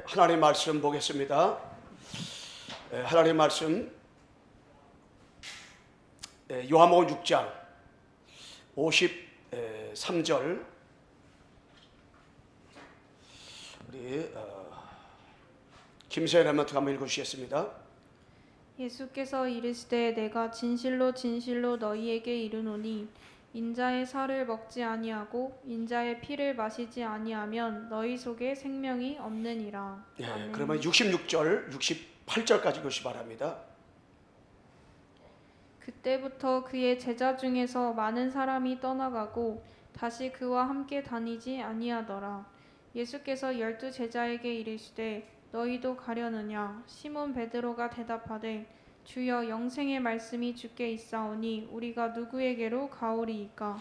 하나님 말씀 보겠습니다. 하나님 말씀 요한복음 6장 53절 우리 김세연 할머니가 한번 읽어주시겠습니다. 예수께서 이르시되 내가 진실로 진실로 너희에게 이르노니 인자의 살을 먹지 아니하고 인자의 피를 마시지 아니하면 너희 속에 생명이 없느니라. 아멘. 그러면 66절 68절까지 읽으시 바랍니다. 그때부터 그의 제자 중에서 많은 사람이 떠나가고 다시 그와 함께 다니지 아니하더라. 예수께서 12 제자에게 이르시되 너희도 가려느냐? 시몬 베드로가 대답하되 주여 영생의 말씀이 주께 있사오니 우리가 누구에게로 가오리이까?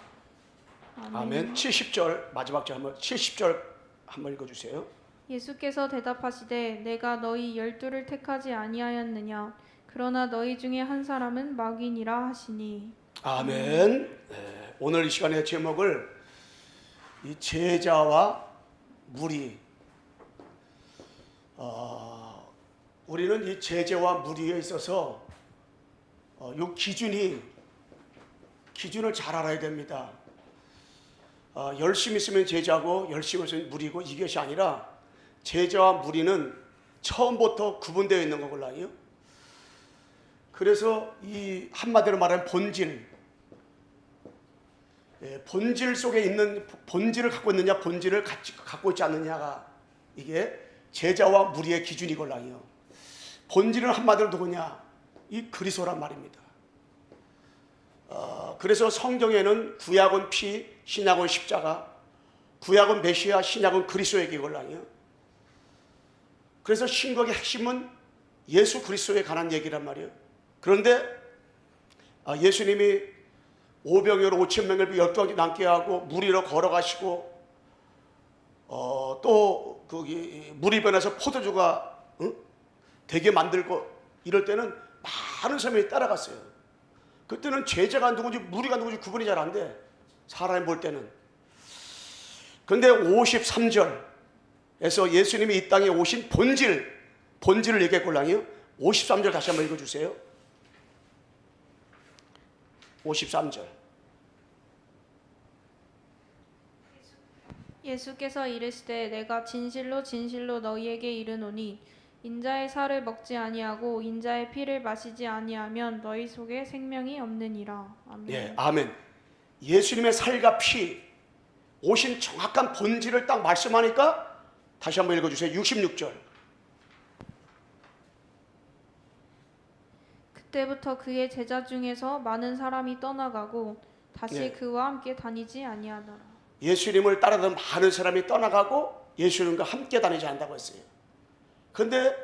아멘. 70절 마지막 절 한번 70절 한번 읽어주세요. 예수께서 대답하시되 내가 너희 12를 택하지 아니하였느냐? 그러나 너희 중에 한 사람은 마귀니라 하시니. 아멘. 오늘 이 시간의 제목을 이 제자와 무리. 우리는 이 제자와 무리에 있어서 이 기준을 잘 알아야 됩니다. 열심히 있으면 제자고 열심히 있으면 무리고 이것이 아니라 제자와 무리는 처음부터 구분되어 있는 거거든요. 그래서 이 한마디로 말하면 본질 속에 있는 본질을 갖고 있느냐 본질을 갖고 있지 않느냐가 이게 제자와 무리의 기준이거든요. 본질은 한마디로 누구냐? 이 그리스도란 말입니다. 그래서 성경에는 구약은 피, 신약은 십자가, 구약은 메시아, 신약은 그리스도의 얘기거든요. 그래서 신약의 핵심은 예수 그리스도에 관한 얘기란 말이에요. 그런데 예수님이 오병이어로 5,000명을 12가지 남게 하고 무리로 걸어가시고 또 거기 물이 변해서 포도주가 되게 만들고 이럴 때는 많은 사람이 따라갔어요. 그때는 제자가 누군지 무리가 누군지 구분이 잘 안 돼. 사람이 볼 때는. 그런데 53절에서 예수님이 이 땅에 오신 본질을 얘기했걸랑이요. 53절 다시 한번 읽어주세요. 53절. 예수께서 이르시되 내가 진실로 진실로 너희에게 이르노니 인자의 살을 먹지 아니하고 인자의 피를 마시지 아니하면 너희 속에 생명이 없느니라. 아멘. 예, 아멘. 예수님의 살과 피 오신 정확한 본질을 딱 말씀하니까 다시 한번 읽어주세요. 66절. 그때부터 그의 제자 중에서 많은 사람이 떠나가고 다시 그와 함께 다니지 아니하더라. 예수님을 따르던 많은 사람이 떠나가고 예수님과 함께 다니지 않는다고 했어요. 그런데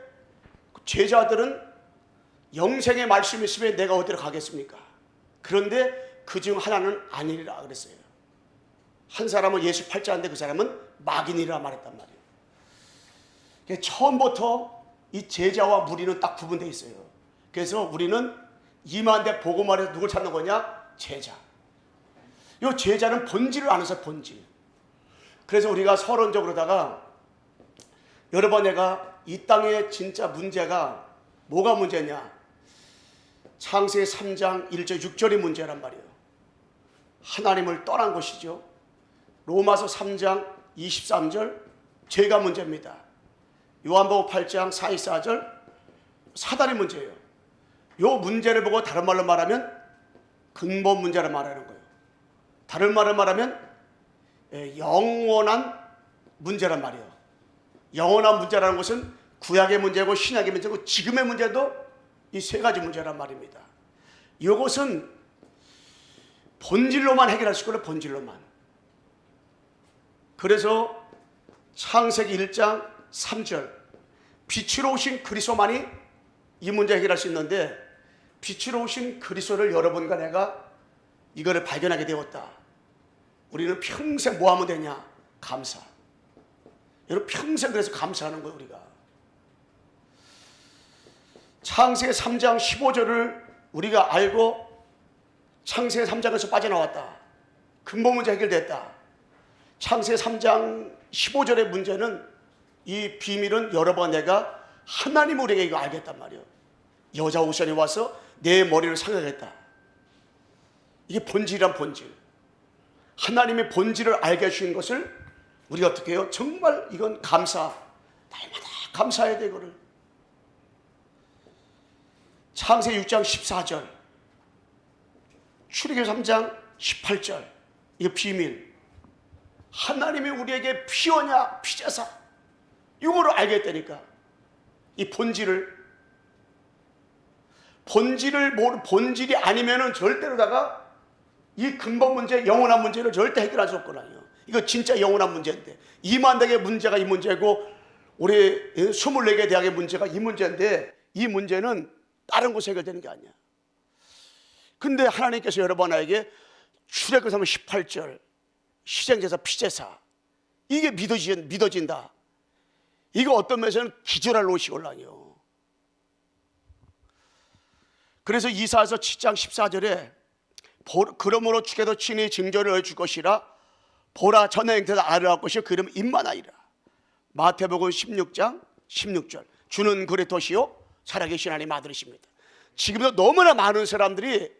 제자들은 영생의 말씀이 있으면 내가 어디로 가겠습니까? 그런데 그중 하나는 아니라 그랬어요. 한 사람은 예수 팔자인데 그 사람은 마귀니라 말했단 말이에요. 처음부터 이 제자와 무리는 딱 구분되어 있어요. 그래서 우리는 임한데 복음화해서 누굴 찾는 거냐? 제자. 이 제자는 본질을 아면서 본질. 그래서 우리가 서론적으로다가 여러분 내가 이 땅의 진짜 문제가 뭐가 문제냐? 창세기 3장 1절 6절이 문제란 말이에요. 하나님을 떠난 것이죠. 로마서 3장 23절 죄가 문제입니다. 요한복음 8장 4, 4절 사단이 문제예요. 이 문제를 보고 다른 말로 말하면 근본 문제를 말하는 거예요. 다른 말로 말하면 영원한 문제란 말이에요. 영원한 문제라는 것은 구약의 문제고 신약의 문제고 지금의 문제도 이 세 가지 문제란 말입니다. 이것은 본질로만 해결할 수 있고요. 본질로만. 그래서 창세기 1장 3절 빛으로 오신 그리스도만이 이 문제 해결할 수 있는데 빛으로 오신 그리스도를 여러분과 내가 이거를 발견하게 되었다. 우리는 평생 뭐 하면 되냐? 감사. 여러분 평생 그래서 감사하는 거예요. 우리가 창세기 3장 15절을 우리가 알고 창세기 3장에서 빠져나왔다. 근본 문제 해결됐다. 창세기 3장 15절의 문제는 이 비밀은 여러 번 내가 하나님 우리에게 이거 알겠단 말이에요. 여자 오션이 와서 내 머리를 생각했다. 이게 본질이란 본질. 하나님의 본질을 알게 해주신 것을 우리가 어떻게 해요? 정말 이건 날마다 감사해야 돼. 이거를 창세 6장 14절, 출애굽 3장 18절, 이거 비밀. 하나님이 우리에게 피오냐 피제사, 이거를 알겠다니까. 이 본질을 본질이 아니면은 절대로다가 이 근본 문제, 영원한 문제를 절대 해결할 수 없거든요. 이거 진짜 영원한 문제인데, 2만 대의 문제가 이 문제고 우리 24개 대학의 문제가 이 문제인데, 이 문제는 다른 곳에 해결되는 게 아니야. 근데 하나님께서 여러분에게 출애굽 3장 18절 희생제사 피제사, 이게 믿어진다. 이거 어떤 면에서는 기절할 옷이 올라요. 그래서 이사야서 7장 14절에 그러므로 주께서 친히 징조를 해줄 것이라, 보라 전의 행태가 아름다울 것이요 그 이름 임마나이라. 마태복음 16장 16절, 주는 그리스도시요 살아계신 하나님 아들이십니다. 지금도 너무나 많은 사람들이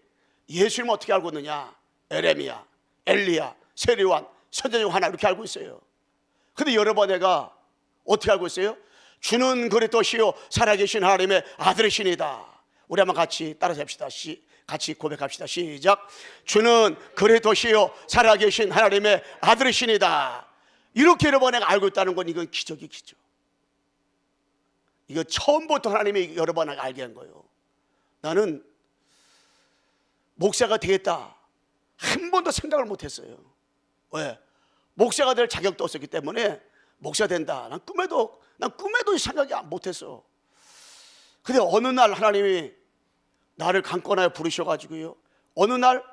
예수님을 어떻게 알고 있느냐, 에레미야, 엘리야, 세례요한, 선지자 중 하나 이렇게 알고 있어요. 근데 여러분 내가 어떻게 알고 있어요? 주는 그리스도시요 살아계신 하나님의 아들이시니다. 우리 한번 같이 따라서 합시다. 같이 고백합시다. 시작. 주는 그리스도시요 살아계신 하나님의 아들이시니다. 이렇게 여러분 내가 알고 있다는 건 이건 기적이 기적. 이거 처음부터 하나님이 여러분에게 알게 한 거예요. 나는 목사가 되겠다 한 번도 생각을 못했어요. 왜? 목사가 될 자격도 없었기 때문에 목사 된다 난 꿈에도 생각이 못했어. 근데 어느 날 하나님이 나를 강권하여 부르셔가지고요, 어느 날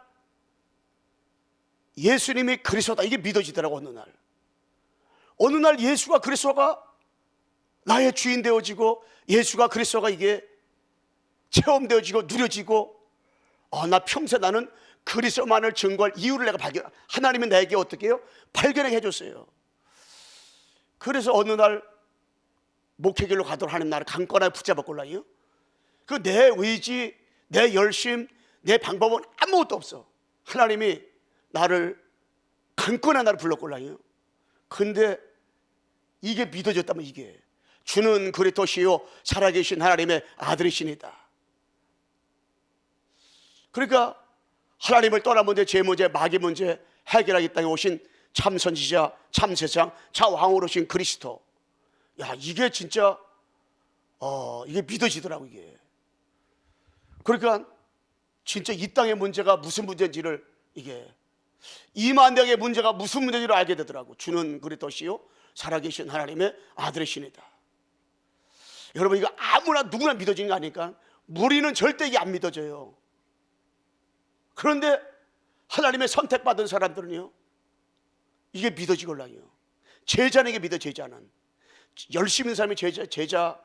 예수님이 그리스도다 이게 믿어지더라고. 어느 날 예수가 그리스도가 나의 주인 되어지고, 예수가 그리스도가 이게 체험되어지고 누려지고, 나 평생 나는 그리스도만을 증거할 이유를 내가 하나님이 내게 어떻게 해요? 발견하게 해줬어요. 그래서 어느 날 목회길로 가도록 하는 나를 강권하게 붙잡았걸라요. 그 내 의지, 내 열심, 내 방법은 아무것도 없어. 하나님이 나를 강권한 나를 불렀걸라요. 근데 이게 믿어졌다면, 이게 주는 그리스도시요 살아계신 하나님의 아들이시니다. 그러니까 하나님을 떠난 문제, 제 문제, 마귀 문제 해결하겠다고 오신 참 선지자, 참 세상, 참 왕으로 오신 그리스도. 야, 이게 진짜 이게 믿어지더라고. 이게 그러니까 진짜 이 땅의 문제가 무슨 문제인지를, 이게 2만 명의 문제가 무슨 문제인지를 알게 되더라고. 주는 그리스도시요 살아계신 하나님의 아들이시니다. 여러분, 이거 아무나 누구나 믿어지는 거 아니까? 무리는 절대 이게 안 믿어져요. 그런데 하나님의 선택받은 사람들은요, 이게 믿어지걸랑요. 제자는 이게 믿어. 제자는 열심히 있는 사람이 제자,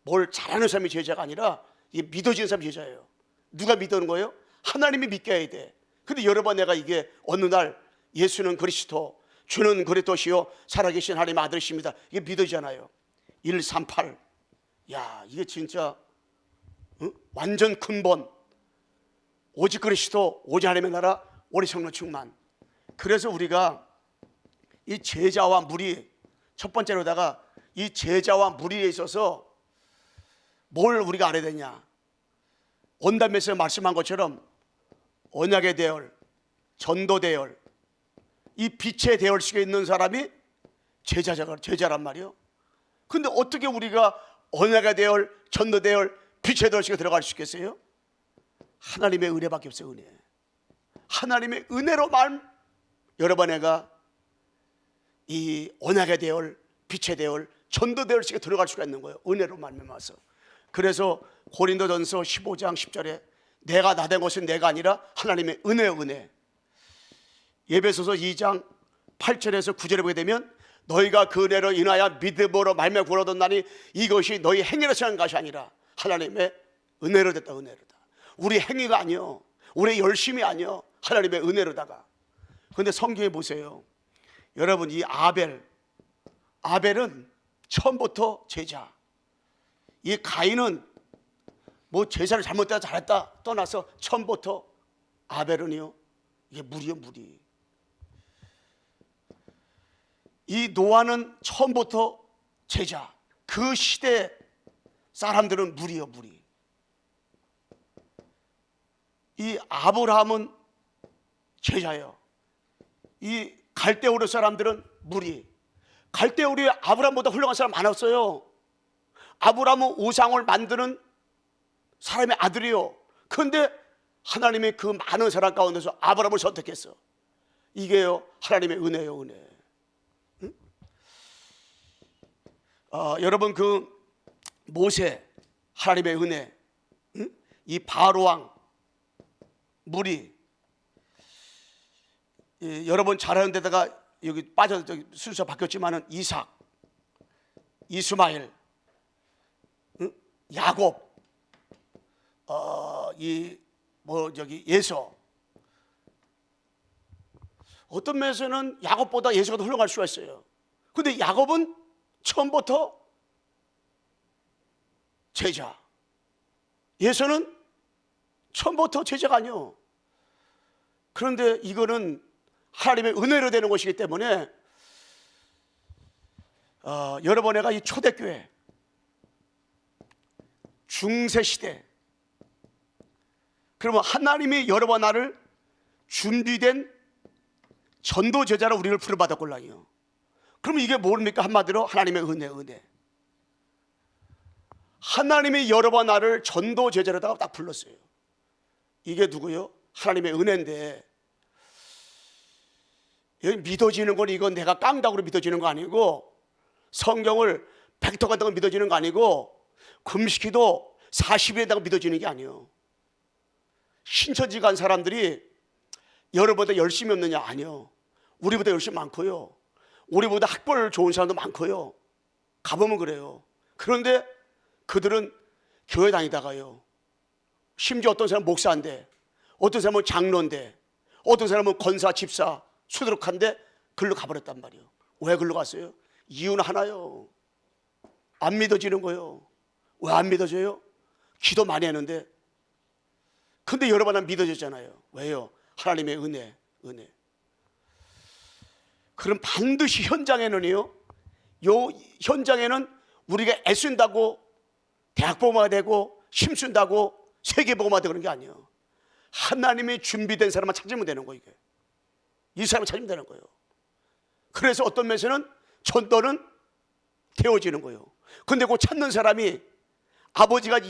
뭘 잘하는 사람이 제자가 아니라 이게 믿어지는 사람이 제자예요. 누가 믿는 거예요? 하나님이 믿게 해야 돼. 근데 여러분, 내가 이게 어느 날 예수는 그리스도, 주는 그리스도시요 살아계신 하나님의 아들이십니다, 이게 믿어지잖아요. 138. 야, 이게 진짜 완전 근본. 오직 그리스도, 오직 하나님의 나라, 오직 성령 충만. 그래서 우리가 이 제자와 무리, 첫 번째로다가 이 제자와 무리에 있어서 뭘 우리가 알아야 되냐, 온담에서 말씀한 것처럼 언약의 대열, 전도 대열, 이 빛의 대열식에 있는 사람이 제자란 말이에요. 근데 어떻게 우리가 언약의 대열, 전도 대열, 빛의 대열식에 들어갈 수 있겠어요? 하나님의 은혜밖에 없어요. 은혜. 하나님의 은혜로만 여러분 내가 이 언약의 대열, 빛의 대열, 전도 대열식에 들어갈 수가 있는 거예요. 은혜로만 말미암아서. 그래서 고린도전서 15장 10절에 내가 나된 것은 내가 아니라 하나님의 은혜. 에베소서 2장 8절에서 9절에 보게 되면 너희가 그 은혜로 인하여 믿음으로 말미암아 구원을 얻었나니 이것이 너희 행위로서 한 것이 아니라 하나님의 은혜로 됐다. 은혜로다. 우리 행위가 아니요, 우리 열심이 아니요, 하나님의 은혜로다가. 그런데 성경에 보세요. 여러분, 이 아벨은 처음부터 제자. 이 가인은 뭐 제사를 잘못했다 잘했다 떠나서 처음부터, 아벨은요 이게 무리요 무리. 이 노아는 처음부터 제자. 그 시대 사람들은 무리요 무리. 이 아브라함은 제자예요. 이 갈대우르 사람들은 무리. 갈대우르에 아브라함보다 훌륭한 사람 많았어요. 아브라함은 우상을 만드는 사람의 아들이요. 그런데 하나님이 그 많은 사람 가운데서 아브라함을 선택했어. 이게요 하나님의 은혜요, 은혜. 응? 여러분, 그 모세, 하나님의 은혜. 응? 이 바로왕, 무리. 여러분 잘하는 데다가 여기 빠져 순서 바뀌었지만은 이삭, 이스마엘, 응? 야곱, 예서. 어떤 면에서는 야곱보다 예서가 더 훌륭할 수가 있어요. 근데 야곱은 처음부터 제자, 예서는 처음부터 제자가 아니요. 그런데 이거는 하나님의 은혜로 되는 것이기 때문에 여러분, 내가 이 초대교회 중세시대, 그러면 하나님이 여러분 나를 준비된 전도 제자로 우리를 부름받았걸랑요. 그러면 이게 뭡니까? 한마디로 하나님의 은혜. 하나님이 여러분 나를 전도 제자로다가 딱 불렀어요. 이게 누구요? 하나님의 은혜인데, 믿어지는 건 이건 내가 깡다구로 믿어지는 거 아니고, 성경을 벡터 같은 거 믿어지는 거 아니고, 금식기도 40일에다가 믿어지는 게 아니에요. 신천지 간 사람들이 여러분보다 열심히 없느냐? 아니요. 우리보다 열심히 많고요. 우리보다 학벌 좋은 사람도 많고요. 가보면 그래요. 그런데 그들은 교회 다니다가요, 심지어 어떤 사람은 목사인데, 어떤 사람은 장로인데, 어떤 사람은 권사, 집사, 수두룩한데 글로 가버렸단 말이에요. 왜 글로 갔어요? 이유는 하나요. 안 믿어지는 거예요. 왜 안 믿어져요? 기도 많이 했는데. 근데 여러 번 믿어졌잖아요. 왜요? 하나님의 은혜. 그럼 반드시 현장에는요, 요 현장에는 우리가 애쓴다고 대학보고가 되고 힘쓴다고 세계보고가 되고 그런 게 아니에요. 하나님이 준비된 사람만 찾으면 되는 거예요. 이게. 이 사람을 찾으면 되는 거예요. 그래서 어떤 면에서는 전도는 되어지는 거예요. 근데 그 찾는 사람이, 아버지가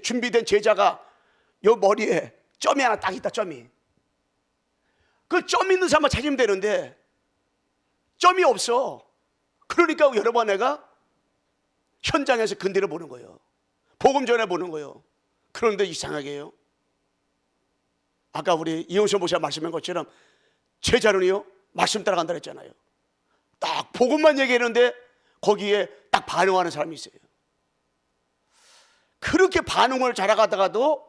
준비된 제자가 요 머리에 점이 하나 딱 있다. 점이. 그 점 있는 사람만 찾으면 되는데 점이 없어. 그러니까 여러분, 내가 현장에서 근대를 보는 거예요. 복음 전에 보는 거예요. 그런데 이상하게요, 아까 우리 이용선 목사가 말씀한 것처럼 제자는요 말씀 따라간다 그랬잖아요. 딱 복음만 얘기했는데 거기에 딱 반응하는 사람이 있어요. 그렇게 반응을 잘하다가도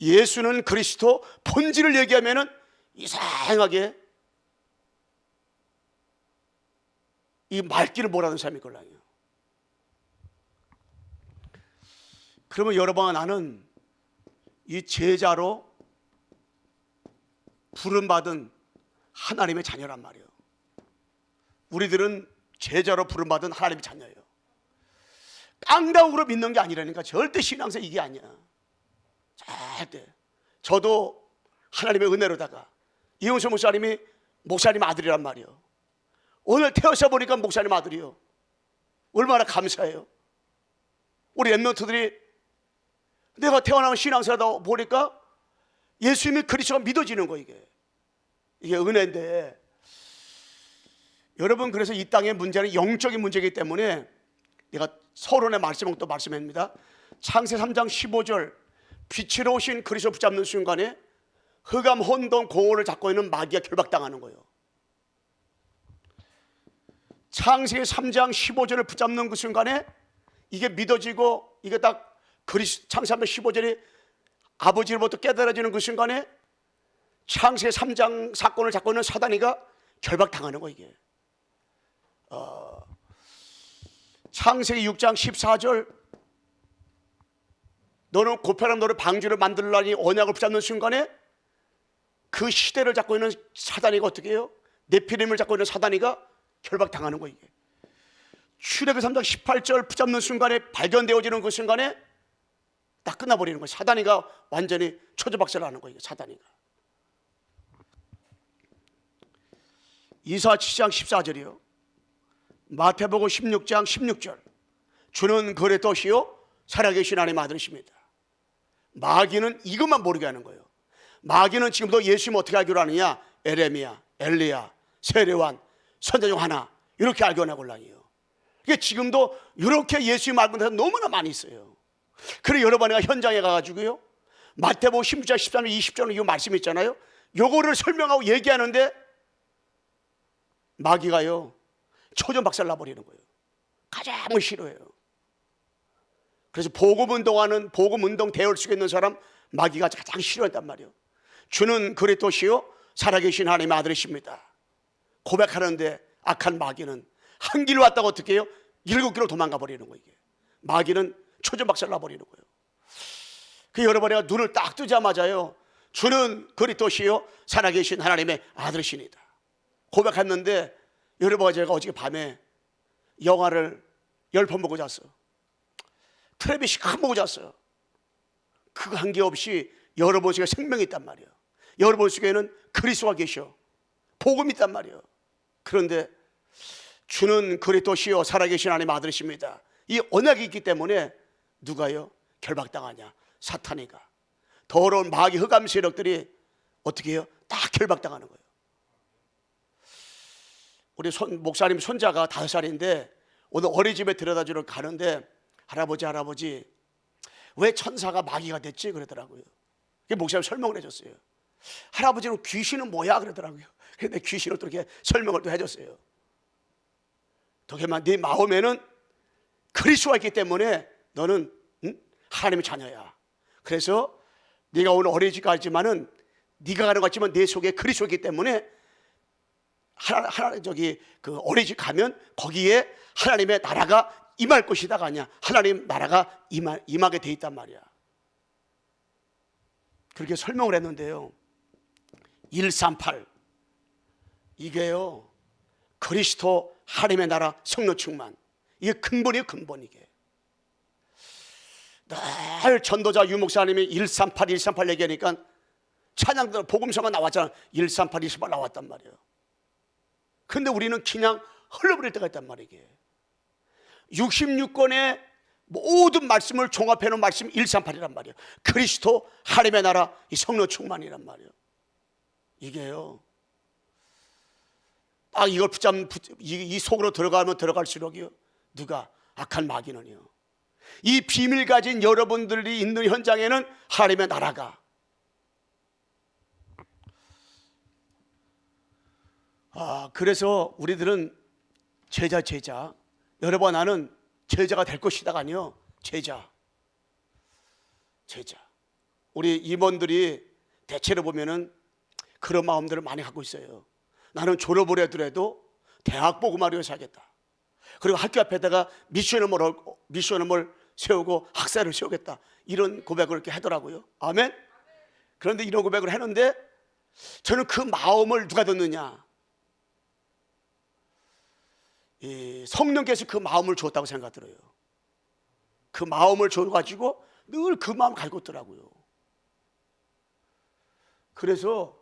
예수는 그리스도 본질을 얘기하면은 이상하게 이 말귀를 못하는 사람이 걸랑이에요. 그러면 여러분, 나는 이 제자로 부름받은 하나님의 자녀란 말이에요. 우리들은 제자로 부름받은 하나님의 자녀예요. 깡다구로 믿는 게 아니라니까. 절대 신앙생 이게 아니야. 절대. 저도 하나님의 은혜로다가 이용수 목사님이 목사님 아들이란 말이에요. 오늘 태어서 보니까 목사님 아들이요. 얼마나 감사해요. 우리 랩런트들이 내가 태어나면 신앙생활하다 보니까 예수님이 그리스도가 믿어지는 거. 이게 은혜인데, 여러분, 그래서 이 땅의 문제는 영적인 문제이기 때문에 내가 서론의 말씀을 또 말씀합니다. 창세 3장 15절, 빛으로 오신 그리스도 붙잡는 순간에 흑암, 혼돈, 공허를 잡고 있는 마귀가 결박당하는 거예요. 창세 3장 15절을 붙잡는 그 순간에 이게 믿어지고, 이게 딱 창세 3장 15절이 아버지로부터 깨달아지는 그 순간에 창세 3장 사건을 잡고 있는 사단이가 결박당하는 거예요. 이게 창세기 6장 14절, 너는 고편한 너를 방주를 만들라니 언약을 붙잡는 순간에 그 시대를 잡고 있는 사단이가 어떻게 해요? 네피림을 잡고 있는 사단이가 결박당하는 거예요. 이게 출애굽기 3장 18절 붙잡는 순간에, 발견되어지는 그 순간에 딱 끝나버리는 거예요. 사단이가 완전히 초조박살을 하는 거예요. 사단이가. 이사 7장 14절이요. 마태복음 16장 16절, 주는 그리스도시요 살아계신 하나님의 아들이십니다. 마귀는 이것만 모르게 하는 거예요. 마귀는 지금도 예수님 어떻게 알기로 하느냐? 에레미야, 엘리야, 세례완, 선자 중 하나, 이렇게 알고 나골라니요. 이게 지금도 이렇게 예수님 알고 있는 사람 너무나 많이 있어요. 그래 여러분, 내가 현장에 가가지고요, 마태복음 16장 13절 20절은 이 말씀 있잖아요. 요거를 설명하고 얘기하는데 마귀가요 초전박살 나버리는 거예요. 가장 싫어해요. 그래서 복음운동하는, 복음운동 대열 속에 있는 사람 마귀가 가장 싫어한단 말이에요. 주는 그리스도시요 살아계신 하나님의 아들이십니다. 고백하는데 악한 마귀는 한 길로 왔다고 어떻게 해요? 7길로 도망가 버리는 거예요. 이게 마귀는 초전박살 나버리는 거예요. 그 여러분, 내가 눈을 딱 뜨자마자요, 주는 그리스도시요 살아계신 하나님의 아들이십니다 고백했는데, 여러분, 제가 어저께 밤에 영화를 10편 보고 잤어요. 텔레비 시간 보고 잤어요. 그거 한 게 없이 여러분 속에 생명이 있단 말이에요. 여러분 속에는 그리스도가 계셔. 복음이 있단 말이에요. 그런데 주는 그리스도시요 살아계신 하나님의 아들이십니다. 이 언약이 있기 때문에 누가요? 결박당하냐? 사탄이가. 더러운 마귀 흑암 세력들이 어떻게 해요? 다 결박당하는 거예요. 우리 목사님 손자가 5살인데 오늘 어린이집에 데려다주러 가는데, 할아버지 왜 천사가 마귀가 됐지? 그러더라고요. 목사님 설명을 해줬어요. 할아버지는 귀신은 뭐야? 그러더라고요. 그런데 귀신을 또 이렇게 설명을 또 해줬어요. 도겸아, 네 마음에는 그리스도가 있기 때문에 너는 하나님의 자녀야. 그래서 네가 오늘 어린이집 가지만은 네가 가는 것 같지만 내 속에 그리스도이기 때문에 그 어린이집 가면 거기에 하나님의 나라가 임할 것이다가 아니야. 하나님 나라가 임하게 돼 있단 말이야. 그렇게 설명을 했는데요, 138 이게요 그리스도 하나님의 나라 성령 충만, 이게 근본이에요. 근본. 이게 늘 전도자 유목사님이 138 얘기하니까 찬양들 복음서가 나왔잖아. 138 나왔단 말이에요. 근데 우리는 그냥 흘러버릴 때가 있단 말이에요. 66권의 모든 말씀을 종합해 놓은 말씀 138이란 말이에요. 그리스도 하나님의 나라 이 성령 충만이란 말이에요. 이게요 딱 이걸 이 속으로 들어가면 들어갈수록요, 누가? 악한 마귀는요, 이 비밀 가진 여러분들이 있는 현장에는 하나님의 나라가, 그래서 우리들은 제자. 여러분, 나는 제자가 될 것이다가 아니요, 제자. 우리 임원들이 대체로 보면은 그런 마음들을 많이 갖고 있어요. 나는 졸업을 하더라도 대학 복음화를 하겠다. 그리고 학교 앞에다가 미션홈을 세우고 학사를 세우겠다. 이런 고백을 이렇게 하더라고요. 아멘. 그런데 이런 고백을 했는데 저는 그 마음을 누가 듣느냐? 성령께서 그 마음을 줬다고 생각 들어요. 그 마음을 줘가지고 늘 그 마음을 가지고 있더라고요. 그래서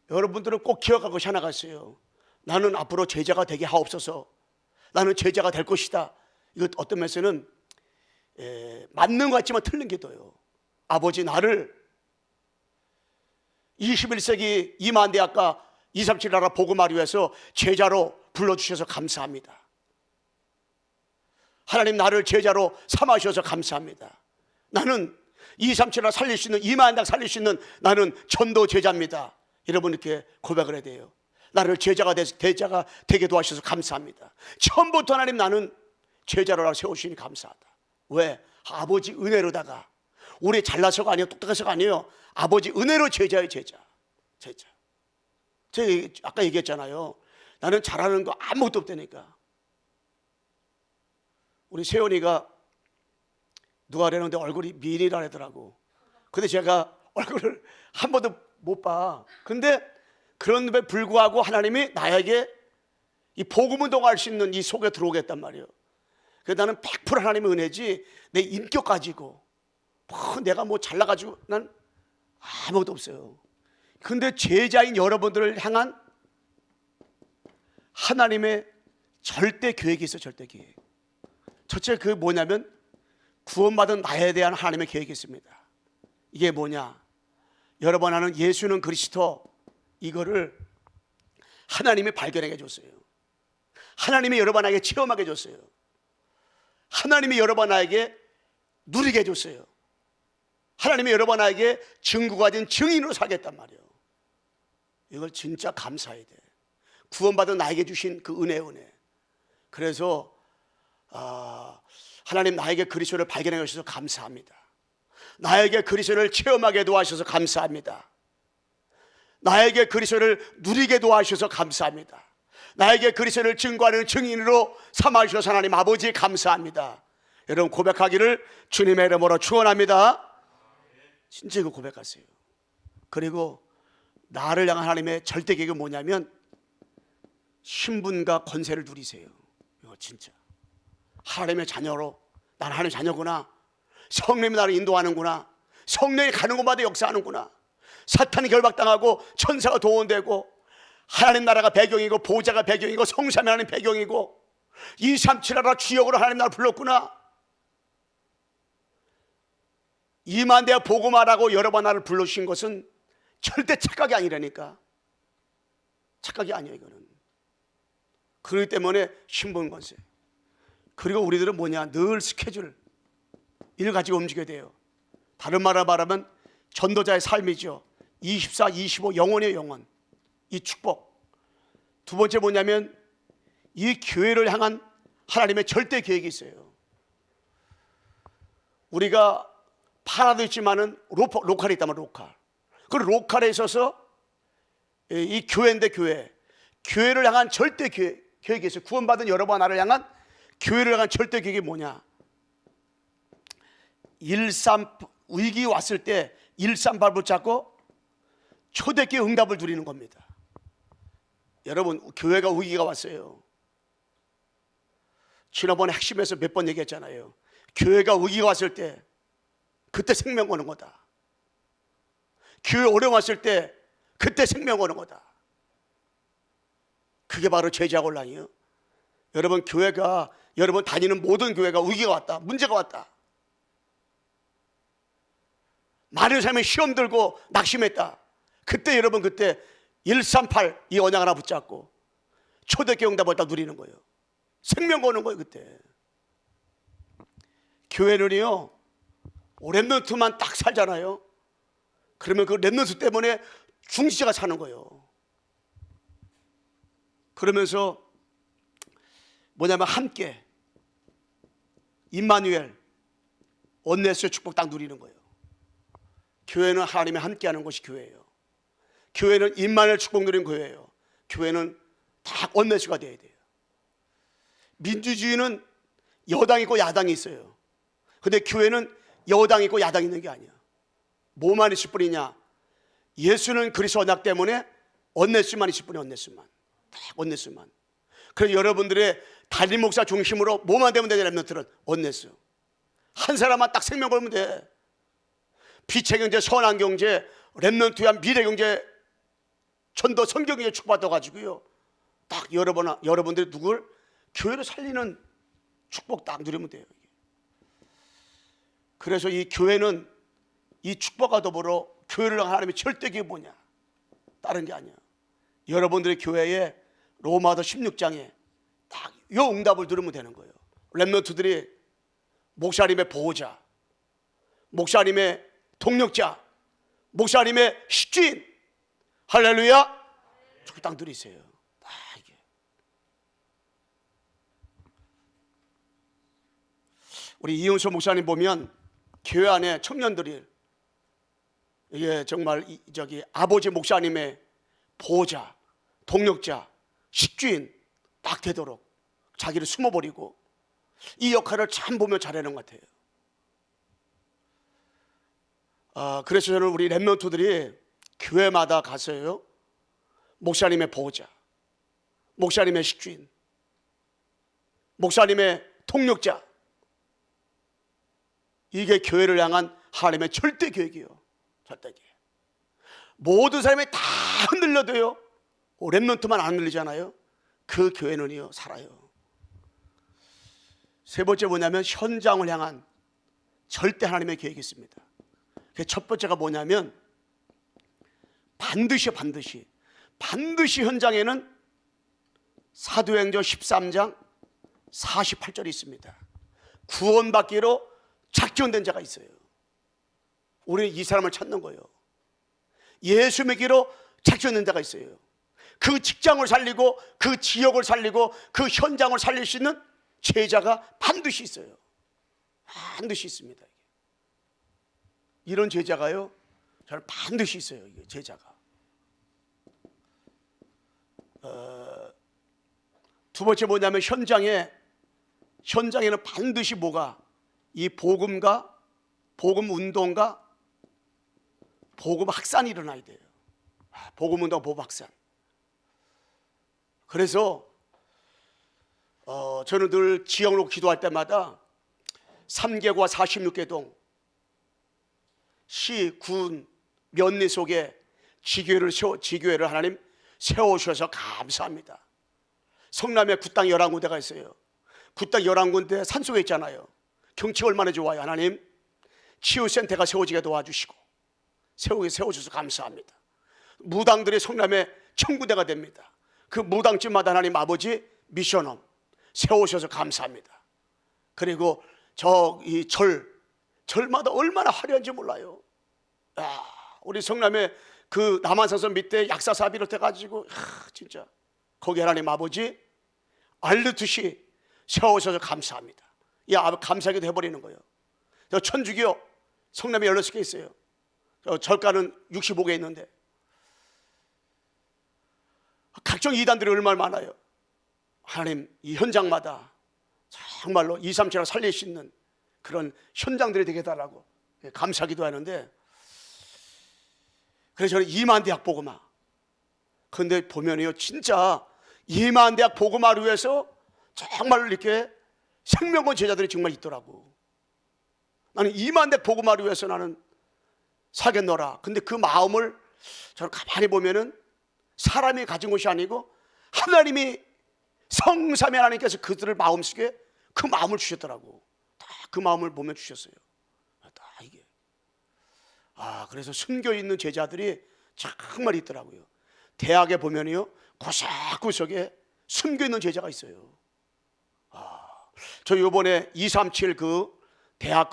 여러분들은 꼭 기억하고 것이 하나가 있어요. 나는 앞으로 제자가 되게 하옵소서. 나는 제자가 될 것이다. 이거 어떤 면에서는 맞는 것 같지만 틀린 게 또요. 아버지, 나를 21세기 이만대학과 237 나라 복음화를 위해서 제자로 불러주셔서 감사합니다. 하나님, 나를 제자로 삼아주셔서 감사합니다. 나는 237 나라 살릴 수 있는, 이만대학 살릴 수 있는 나는 전도 제자입니다. 여러분, 이렇게 고백을 해야 돼요. 나를 제자가 되게 도와주셔서 감사합니다. 처음부터 하나님, 나는 제자로 세우시니 감사하다. 왜? 아버지 은혜로다가, 우리 잘나서가 아니에요, 똑똑해서가 아니에요. 아버지 은혜로 제자예요. 제자. 제가 아까 얘기했잖아요. 나는 잘하는 거 아무것도 없다니까. 우리 세연이가 누가 그러는데 얼굴이 미인이라 하더라고. 근데 제가 얼굴을 한 번도 못 봐. 근데 그런데 불구하고 하나님이 나에게 이 복음 운동할 수 있는 이 속에 들어오겠단 말이에요. 그래서 나는 100% 하나님의 은혜지 내 인격 가지고 내가 뭐 잘나가지고 난 아무것도 없어요. 근데 제자인 여러분들을 향한 하나님의 절대 계획이 있어요. 절대 계획. 첫째 그 뭐냐면 구원받은 나에 대한 하나님의 계획이 있습니다. 이게 뭐냐? 여러분 하는 예수는 그리스도, 이거를 하나님이 발견하게 해줬어요. 하나님이 여러분에게 체험하게 해줬어요. 하나님이 여러분에게 누리게 해줬어요. 하나님이 여러분에게 증거가 된 증인으로 살겠단 말이에요. 이걸 진짜 감사해야 돼. 구원받은 나에게 주신 그 은혜. 그래서 하나님 나에게 그리스도를 발견해 주셔서 감사합니다. 나에게 그리스도를 체험하게 도와주셔서 감사합니다. 나에게 그리스도를 누리게 도와주셔서 감사합니다. 나에게 그리스도를 증거하는 증인으로 삼아주셔서 하나님 아버지 감사합니다. 여러분 고백하기를 주님의 이름으로 축원합니다. 진짜 이거 고백하세요. 그리고 나를 향한 하나님의 절대 계획은 뭐냐면 신분과 권세를 누리세요. 이거 진짜 하나님의 자녀로, 난 하나님의 자녀구나. 성령이 나를 인도하는구나. 성령이 가는 곳마다 역사하는구나. 사탄이 결박당하고 천사가 동원되고 하나님 나라가 배경이고 보좌가 배경이고 성삼위 하나님 배경이고 237하라 주역으로 하나님 나를 불렀구나. 2만 대와 복음하라고 여러 번 나를 불러주신 것은 절대 착각이 아니라니까. 착각이 아니에요 이거는. 그렇기 때문에 신분 권세. 그리고 우리들은 뭐냐, 늘 스케줄 일 가지고 움직여야 돼요. 다른 말로 말하면 전도자의 삶이죠. 24, 25 영원이에요. 영원. 이 축복. 두 번째 뭐냐면 이 교회를 향한 하나님의 절대 계획이 있어요. 우리가 파라도 있지만은 로컬이 있다면 로컬. 그 로컬에 있어서 이 교회인데 교회를 향한 절대 계획이 있어요. 구원받은 여러분 나를 향한 교회를 향한 절대 계획이 뭐냐? 13 위기 왔을 때 138 붙잡고 초대교회 응답을 누리는 겁니다. 여러분 교회가 위기가 왔어요. 지난번에 핵심에서 몇 번 얘기했잖아요. 교회가 위기가 왔을 때 그때 생명 거는 거다. 교회 어려움 왔을 때 그때 생명 거는 거다. 그게 바로 제자 혼란이에요. 여러분 교회가, 여러분 다니는 모든 교회가 위기가 왔다, 문제가 왔다, 많은 사람이 시험 들고 낙심했다. 그때 여러분 그때 138 이 언약 하나 붙잡고 초대교회 응답을 다 누리는 거예요. 생명 거는 거예요. 그때 교회는요 렘넌트만 딱 살잖아요. 그러면 그 렘넌트 때문에 중시자가 사는 거예요. 그러면서 뭐냐면 함께 임마누엘 온네스의 축복 딱 누리는 거예요. 교회는 하나님이 함께하는 것이 교회예요. 교회는 임마누엘 축복 누리는 교회예요. 교회는 다 온네스가 돼야 돼요. 민주주의는 여당이 있고 야당이 있어요. 근데 교회는 여당이 있고 야당이 있는 게 아니야. 뭐만 있을 뿐이냐? 예수는 그리스도 언약 때문에 온네스만 있을 뿐이야. 온네스만. 다 온네스만. 그래서 여러분들의 담임 목사 중심으로 뭐만 되면 되냐? 렘넌트는 온네스. 한 사람만 딱 생명 걸면 돼. 빛의 경제, 선한 경제, 렘넌트 위한 미래 경제, 전도 성경에 축복받아 가지고요. 딱 여러분들이 누굴 교회를 살리는 축복 딱 누리면 돼요. 그래서 이 교회는 이 축복과 더불어 교회를 하나님의 절대 계획이 뭐냐? 다른 게 아니야. 여러분들의 교회에 로마서 16장에 딱 이 응답을 들으면 되는 거예요. 렘넌트들이 목사님의 보호자, 목사님의 동력자, 목사님의 식주인, 할렐루야, 저기 딱 누리세요. 이게 우리 이윤수 목사님 보면 교회 안에 청년들이 이게 정말 저기 아버지 목사님의 보호자, 동력자, 식주인 딱 되도록 자기를 숨어버리고 이 역할을 참 보면 잘하는 것 같아요. 그래서 저는 우리 렘넌트들이 교회마다 가서요, 목사님의 보호자, 목사님의 식주인, 목사님의 통역자, 이게 교회를 향한 하나님의 절대 계획이에요. 절대 계획. 모든 사람이 다 흔들려도요, 렘넌트만 안 흔들리잖아요. 그 교회는요 살아요. 세 번째 뭐냐면 현장을 향한 절대 하나님의 계획이 있습니다. 그 첫 번째가 뭐냐면 반드시 현장에는 사도행전 13장 48절이 있습니다. 구원받기로 작정된 자가 있어요. 우리는 이 사람을 찾는 거예요. 예수 믿기로 작정된 자가 있어요. 그 직장을 살리고 그 지역을 살리고 그 현장을 살릴 수 있는 제자가 반드시 있어요. 반드시 있습니다. 이런 제자가요, 저는 반드시 있어요. 이게 제자가. 두 번째 뭐냐면 현장에는 반드시 뭐가, 이 복음과 복음 운동과 복음 확산이 일어나야 돼요. 복음 운동, 복음 확산. 그래서 저는 늘 지역으로 기도할 때마다 3개과 46개동 시, 군, 면리 속에 지교회를 하나님 세워주셔서 감사합니다. 성남에 굿당 11군데가 있어요. 굿당 11군데 산속에 있잖아요. 경치가 얼마나 좋아요. 하나님 치유센터가 세워지게 도와주시고 세워주셔서 감사합니다. 무당들이 성남에 1000군데가 됩니다. 그 무당집마다 하나님 아버지 미션홈 세우셔서 감사합니다. 그리고 이 절마다 얼마나 화려한지 몰라요. 우리 성남에 그 남한산성 밑에 약사사 비롯해가지고 진짜 거기 하나님 아버지 알듯이 세우셔서 감사합니다. 감사하기도 해버리는 거예요. 저 천주교 성남에 16개 있어요. 저 절가는 65개 있는데 각종 이단들이 얼마나 많아요. 하나님 이 현장마다 정말로 237을 살릴 수 있는 그런 현장들이 되게 해달라고 감사하기도 하는데, 그래서 저는 이만대학 복음화, 그런데 보면요 진짜 이만대학 복음화를 위해서 정말 이렇게 생명건 제자들이 정말 있더라고. 나는 이만대학 복음화를 위해서 나는 사겠노라. 근데 그 마음을 저는 가만히 보면은 사람이 가진 것이 아니고 하나님이 성삼위 하나님께서 그들을 마음속에 그 마음을 주셨더라고. 다 그 마음을 보면 주셨어요. 다 이게. 그래서 숨겨 있는 제자들이 정말 있더라고요. 대학에 보면요 구석구석에 숨겨 있는 제자가 있어요. 저 이번에 237 그 대학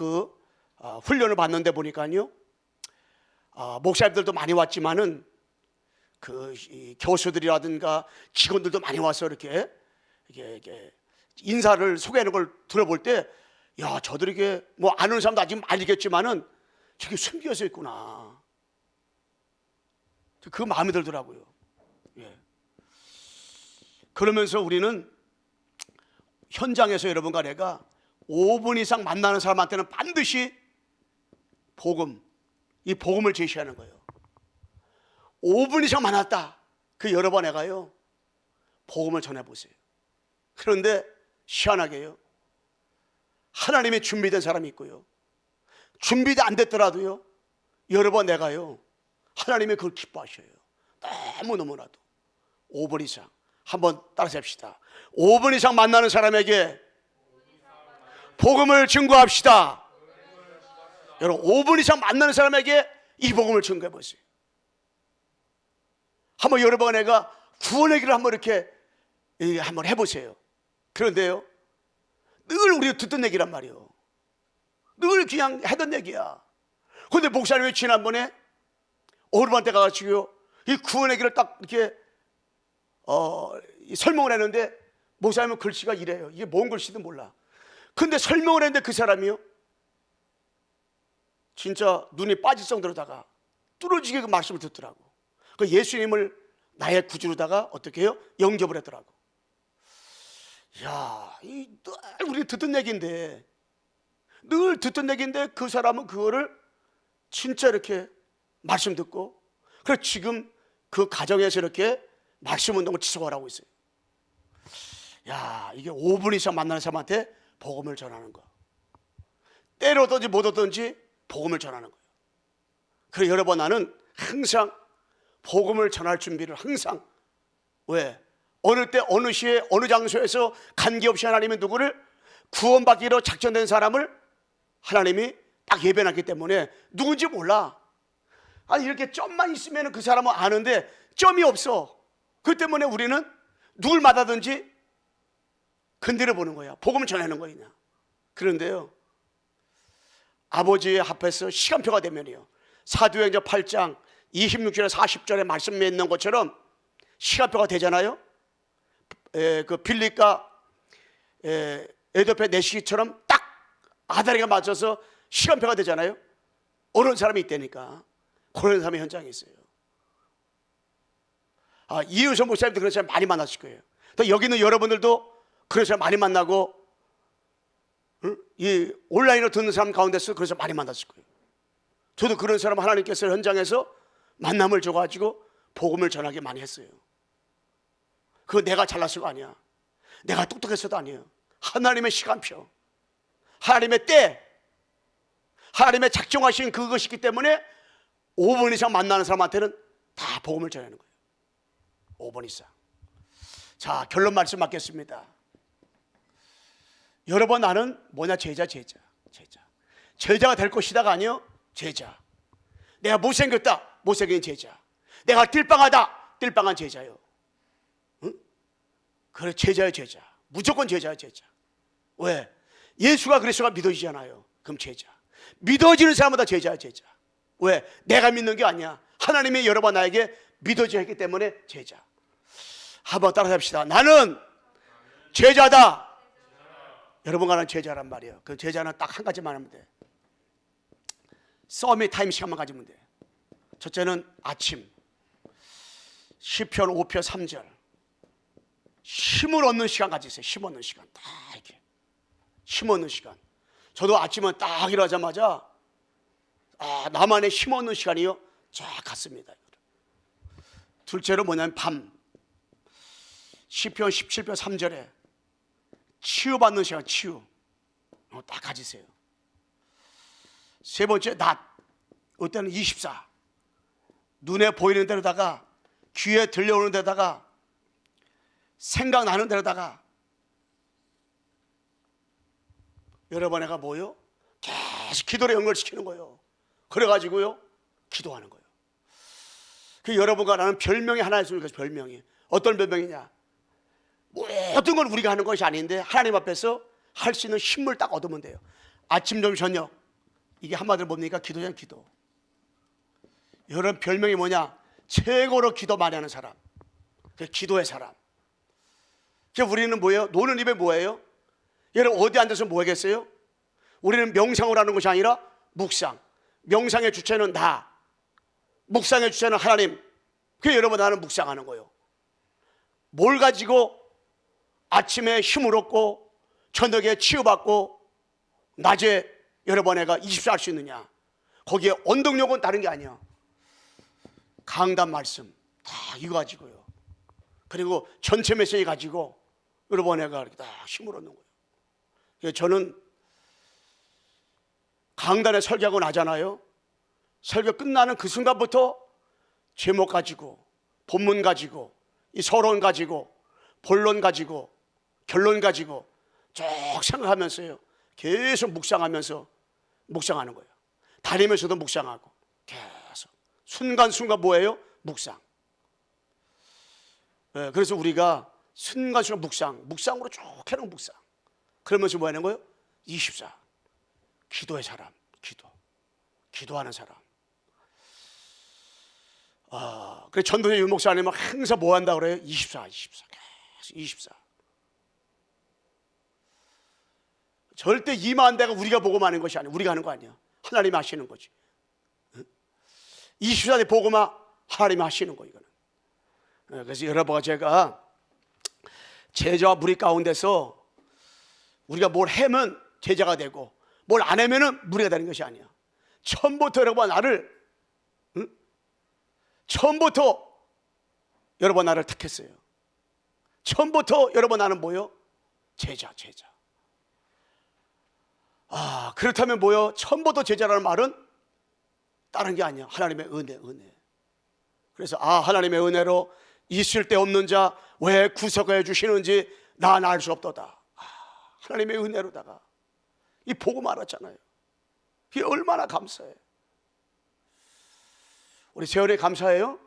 훈련을 받는데 보니까요, 목사님들도 많이 왔지만은 이 교수들이라든가 직원들도 많이 와서 이렇게 인사를 소개하는 걸 들어볼 때, 야, 저들이 이게 뭐 아는 사람도 아직 알겠지만은 저게 숨겨져 있구나. 그 마음이 들더라고요. 예. 그러면서 우리는 현장에서 여러분과 내가 5분 이상 만나는 사람한테는 반드시 이 복음을 제시하는 거예요. 5분 이상 만났다. 그 여러 번 내가요 복음을 전해보세요. 그런데 희한하게요, 하나님이 준비된 사람이 있고요, 준비도 안 됐더라도요 여러 번 내가요 하나님이 그걸 기뻐하셔요. 너무너무나도. 5분 이상 한번 따라서 합시다. 5분 이상 만나는 사람에게 복음을 증거합시다. 여러분 5분 이상 만나는 사람에게 이 복음을 증거해 보세요. 한번 여러 번 내가 구원의 길을 한번 이렇게 한번 해보세요. 그런데요 늘 우리가 듣던 얘기란 말이에요. 늘 그냥 하던 얘기야. 그런데 목사님이 지난번에 어른한테 가가지고요 이 구원의 길을 딱 이렇게 설명을 했는데, 목사님은 글씨가 이래요. 이게 뭔 글씨든 몰라. 근데 설명을 했는데 그 사람이요 진짜 눈이 빠질 정도로다가 뚫어지게 그 말씀을 듣더라고. 그 예수님을 나의 구주로다가 어떻게 해요? 영접을 하더라고. 야, 늘 우리 듣던 얘기인데, 늘 듣던 얘기인데 그 사람은 그거를 진짜 이렇게 말씀 듣고, 그래 지금 그 가정에서 이렇게 말씀 운동을 지속하라고 있어요. 야, 이게 5분 이상 만나는 사람한테 복음을 전하는 거. 때로든지 못 오든지 복음을 전하는 거예요. 그래 여러분, 나는 항상 복음을 전할 준비를 항상, 왜? 어느 때 어느 시에 어느 장소에서 관계없이 하나님이 누구를 구원받기로 작정된 사람을 하나님이 딱 예배놨기 때문에 누군지 몰라. 아니 이렇게 점만 있으면 그 사람은 아는데 점이 없어. 그 때문에 우리는 누굴 받아든지 건드려 보는 거야. 복음을 전하는 거냐. 그런데요, 아버지의 앞에서 시간표가 되면요, 사도행전 8장 26절에 40절에 말씀에 있는 것처럼 시간표가 되잖아요. 그 빌립과 에도페 내시기처럼 딱 아다리가 맞춰서 시간표가 되잖아요. 어느 사람이 있다니까. 그런 사람이 현장에 있어요. 이유선 목사님도 그런 사람 많이 만났을 거예요. 또 여기 있는 여러분들도 그런 사람 많이 만나고, 이 온라인으로 듣는 사람 가운데서 그런 사람 많이 만났을 거예요. 저도 그런 사람 하나님께서 현장에서 만남을 줘가지고 복음을 전하게 많이 했어요. 그거 내가 잘났을 거 아니야. 내가 똑똑했어도 아니에요. 하나님의 시간표, 하나님의 때, 하나님의 작정하신 그것이 있기 때문에 5분 이상 만나는 사람한테는 다 복음을 전하는 거예요. 5분 이상. 자, 결론 말씀 받겠습니다. 여러분, 나는 뭐냐? 제자가 될 것이다가 아니요, 제자. 내가 못생겼다, 못생긴 제자. 내가 띨빵하다, 띨빵한 제자요. 응? 그래, 제자요, 제자. 무조건 제자요, 제자. 왜? 예수가 그리스도가 믿어지잖아요. 그럼 제자. 믿어지는 사람마다 제자야, 제자. 왜? 내가 믿는 게 아니야. 하나님이 여러 번 나에게 믿어지게 했기 때문에 제자. 한번 따라합시다. 나는 제자다. 여러분과 나는 제자란 말이에요. 그 제자는 딱 한 가지만 하면 돼. 서밋 타임 시간만 가지면 돼. 첫째는 아침, 시편 5편 3절. 힘을 얻는 시간 가지세요. 힘 얻는 시간. 딱 이렇게. 힘 얻는 시간. 저도 아침은 딱 일어나자마자 나만의 힘 얻는 시간이요, 쫙 갔습니다. 둘째로 뭐냐면 밤, 시편 17편 3절에 치유받는 시간, 치유 딱 가지세요. 세 번째 낮, 이때는 24. 눈에 보이는 데로다가, 귀에 들려오는 데다가, 생각나는 데로다가 여러분에가 뭐요? 계속 기도를 연결시키는 거예요. 그래가지고요, 기도하는 거예요. 그 여러분과 나는 별명이 하나 있으니까, 별명이 어떤 별명이냐? 모든 걸 우리가 하는 것이 아닌데 하나님 앞에서 할 수 있는 힘을 딱 얻으면 돼요. 아침, 점심, 저녁. 이게 한마디로 뭡니까? 기도잖아요, 기도. 여러분 별명이 뭐냐? 최고로 기도 많이 하는 사람. 그 기도의 사람. 그래서 우리는 뭐예요? 노는 입에 뭐예요? 여러분 어디 앉아서 뭐 하겠어요? 우리는 명상을 하는 것이 아니라 묵상. 명상의 주체는 나, 묵상의 주체는 하나님. 그래서 여러분 나는 묵상하는 거예요. 뭘 가지고 아침에 힘을 얻고 저녁에 치유받고 낮에 여러분 애가 24 할 수 있느냐? 거기에 원동력은 다른 게 아니야. 강단 말씀 다 이거 가지고요. 그리고 전체 메시지 가지고 여러분 애가 이렇게 다 힘을 얻는 거예요. 그래서 저는 강단에 설교하고 나잖아요. 설교 끝나는 그 순간부터 제목 가지고, 본문 가지고, 이 서론 가지고, 본론 가지고, 결론 가지고 쭉 생각하면서요, 계속 묵상하면서 묵상하는 거예요. 다니면서도 묵상하고 계속 순간순간 뭐예요? 묵상. 네, 그래서 우리가 순간순간 묵상으로 쭉 해놓은 묵상. 그러면서 뭐 하는 거예요? 24. 기도의 사람, 기도하는 사람. 그래 전도자 유목사님은 항상 뭐 한다 그래요? 24. 절대 이만 대가 우리가 보고만 하는 것이 아니야. 우리가 하는 거 아니야. 하나님이 하시는 거지. 24대 보고만 하나님이 하시는 거 이거는. 그래서 여러분과 제가 제자와 무리 가운데서 우리가 뭘 하면 제자가 되고 뭘 안 하면은 무리가 되는 것이 아니야. 처음부터 여러분 나를 처음부터 여러분 나를 택했어요. 처음부터 여러분 나는 뭐요? 제자. 그렇다면 뭐요? 처음부터 제자라는 말은 다른 게 아니야. 하나님의 은혜. 그래서 하나님의 은혜로 있을 데 없는 자 왜 구속해 주시는지 난 알 수 없도다. 하나님의 은혜로다가 이 복음 알았잖아요. 이게 얼마나 감사해. 우리 세월이 감사해요?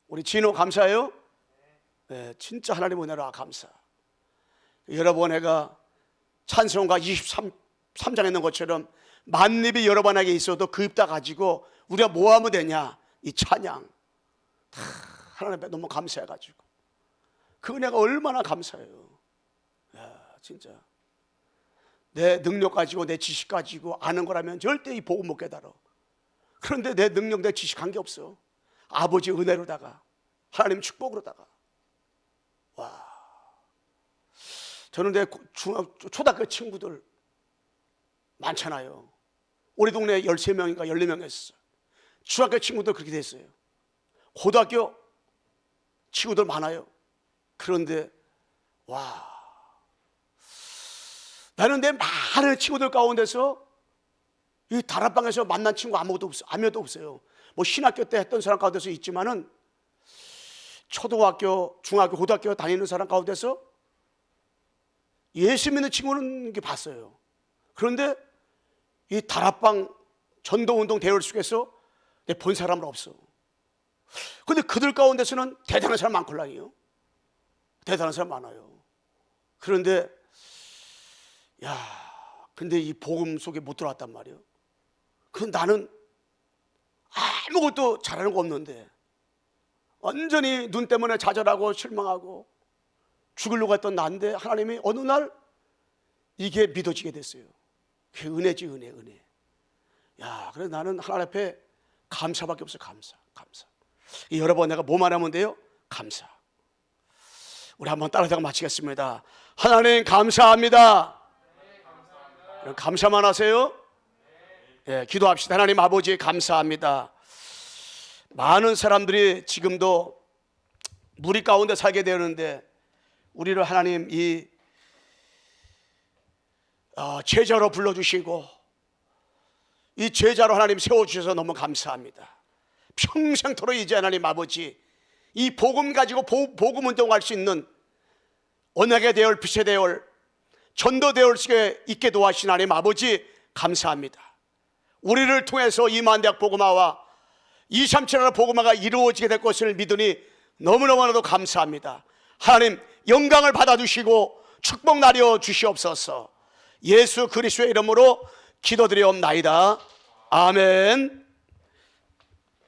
우리 진호 감사해요? 네, 진짜 하나님 은혜로 감사. 여러분, 내가 찬송가 23장 있는 것처럼 만립이 여러분에게 있어도 그 입 다 가지고 우리가 뭐 하면 되냐? 이 찬양 다 하나님 앞에 너무 감사해가지고 그 은혜가 얼마나 감사해요. 야, 진짜 내 능력 가지고 내 지식 가지고 아는 거라면 절대 이 복음 못 깨달아. 그런데 내 능력 내 지식 한 게 없어. 아버지 은혜로다가 하나님 축복으로다가. 와, 저는 내 초등학교 친구들 많잖아요. 우리 동네에 13명인가 14명이었어요. 중학교 친구들 그렇게 됐어요. 고등학교 친구들 많아요. 그런데 와, 나는 내 많은 친구들 가운데서 이 다락방에서 만난 친구 아무도 없어요. 뭐 신학교 때 했던 사람 가운데서 있지만은 초등학교, 중학교, 고등학교 다니는 사람 가운데서 예수 믿는 친구는 이렇게 봤어요. 그런데 이 다락방 전도운동 대열 속에서 내 본 사람은 없어. 근데 그들 가운데서는 대단한 사람 많걸랑이요. 대단한 사람 많아요. 그런데 근데 이 복음 속에 못 들어왔단 말이에요. 그 나는 아무것도 잘하는 거 없는데 완전히 눈 때문에 좌절하고 실망하고 죽으려고 했던 나인데 하나님이 어느 날 이게 믿어지게 됐어요. 그게 은혜지, 은혜. 그래서 나는 하나님 앞에 감사밖에 없어요. 감사. 여러분, 내가 뭐만 하면 돼요? 감사. 우리 한번 따라서 마치겠습니다. 하나님 감사합니다. 감사만 하세요. 예, 기도합시다. 하나님 아버지 감사합니다. 많은 사람들이 지금도 무리 가운데 살게 되는데 우리를 하나님 이 제자로 불러주시고 이 제자로 하나님 세워주셔서 너무 감사합니다. 평생토록 이제 하나님 아버지 이 복음 가지고 복음 운동할 수 있는 언약의 대열, 빛의 대열, 전도 대열 속에 있게 도와주신 하나님 아버지 감사합니다. 우리를 통해서 이만대학 복음화와 237하나 복음화가 이루어지게 될 것을 믿으니 너무너무나도 감사합니다. 하나님 영광을 받아주시고 축복 나려 주시옵소서. 예수 그리스도의 이름으로 기도드리옵나이다. 아멘.